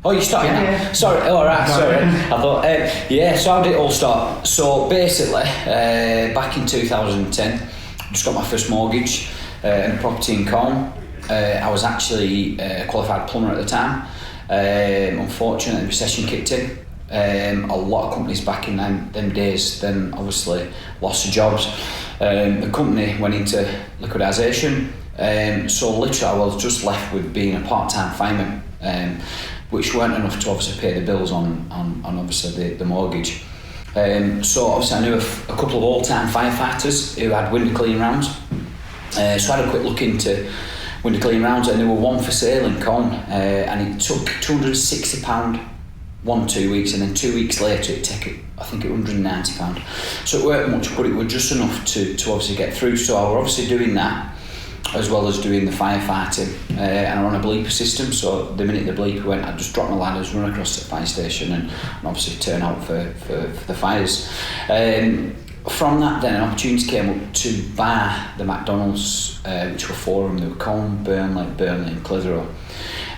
Oh, you started now? Yeah. Sorry, sorry. I thought, so how did it all start? So basically, back in 2010, I just got my first mortgage and a property in Colne. I was actually a qualified plumber at the time. Unfortunately, the recession kicked in. A lot of companies back in them days then obviously lost their jobs. The company went into liquidation. So literally I was just left with being a part-time fireman. Which weren't enough to obviously pay the bills on obviously the mortgage. So obviously I knew a couple of all-time firefighters who had window cleaning rounds. So I had a quick look into window cleaning rounds, and there were one for sale in Colne, and it took £260 2 weeks, and then 2 weeks later it took I think £190. So it weren't much, but it was just enough to obviously get through. So I was obviously doing that as well as doing the firefighting, and I'm on a bleeper system, so the minute the bleeper went I'd just drop my ladders, run across to the fire station and obviously turn out for the fires. From that then an opportunity came up to buy the McDonald's, which were 4 of them. They were Colne, Burnley and Clitheroe.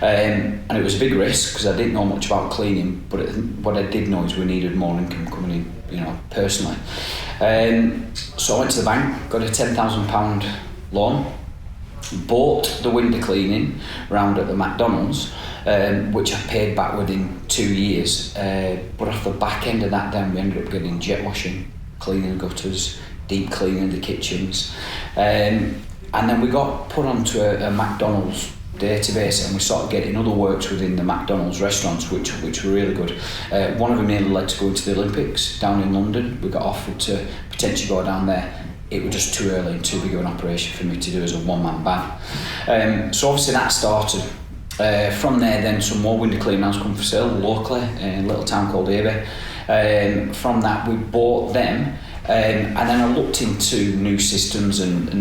And it was a big risk because I didn't know much about cleaning, but what I did know is we needed more income coming in, personally. So I went to the bank, got a £10,000 loan, bought the window cleaning round at the McDonald's, which I paid back within 2 years. But off the back end of that then we ended up getting jet washing, cleaning the gutters, deep cleaning the kitchens. And then we got put onto a McDonald's database, and we started getting other works within the McDonald's restaurants which were really good. One of them nearly led to going to the Olympics down in London. We got offered to potentially go down there. It was just too early and too big of an operation for me to do as a one-man band. So obviously that started. From there then some more window cleaning rounds come for sale locally in a little town called Abbey. From that we bought them, and then I looked into new systems and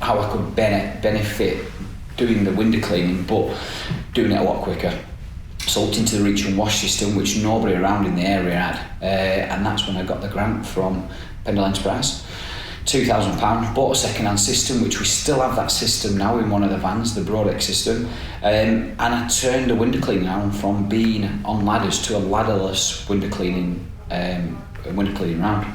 how I could benefit doing the window cleaning but doing it a lot quicker. So I looked into the reach and wash system, which nobody around in the area had, and that's when I got the grant from Pendle Enterprise. £2,000, bought a second-hand system, which we still have that system now in one of the vans, the Broadex system, and I turned the window cleaning on from being on ladders to a ladderless window cleaning round.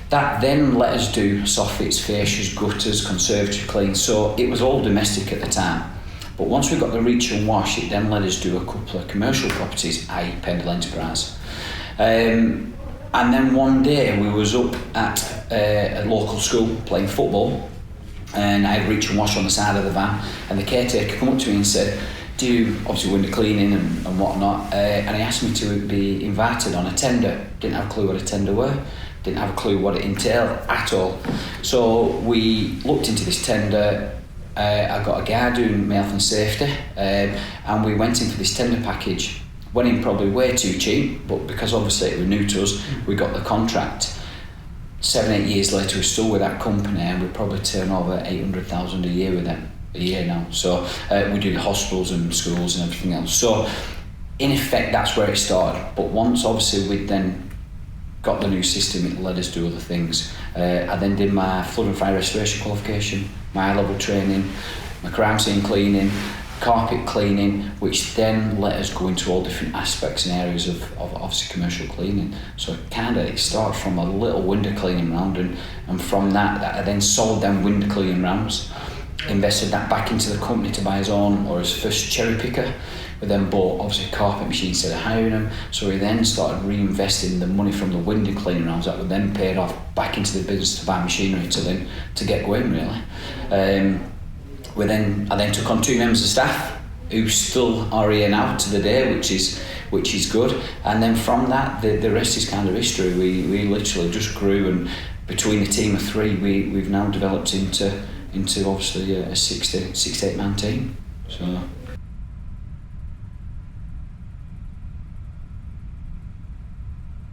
That then let us do soffits, fascias, gutters, conservatory clean, so it was all domestic at the time. But once we got the reach and wash, it then let us do a couple of commercial properties, i.e. Pendle Enterprise. And then one day we was up at a local school playing football, and I had reach and wash on the side of the van, and the caretaker come up to me and said, do you, obviously window cleaning and whatnot, and he asked me to be invited on a tender. Didn't have a clue what a tender were, didn't have a clue what it entailed at all. So we looked into this tender. I got a guy doing my health and safety, and we went in for this tender package. Went in probably way too cheap, but because obviously it was new to us, we got the contract. 7-8 years later, we're still with that company, and we probably turn over 800,000 a year with them a year now. So we do the hospitals and schools and everything else. So in effect, that's where it started. But once obviously we then got the new system, it let us do other things. I then did my flood and fire restoration qualification, my high-level training, my crime scene cleaning, carpet cleaning, which then let us go into all different aspects and areas of obviously commercial cleaning. So it started from a little window cleaning round, and from that I then sold them window cleaning rounds, invested that back into the company to buy his own or his first cherry picker. We then bought obviously carpet machines instead of hiring them, so we then started reinvesting the money from the window cleaning rounds that were then paid off back into the business to buy machinery to get going really. I then took on 2 members of staff who still are here now to the day, which is good. And then from that, the rest is kind of history. We literally just grew, and between the team of 3, we've now developed into obviously a 6 to 8 man team. So.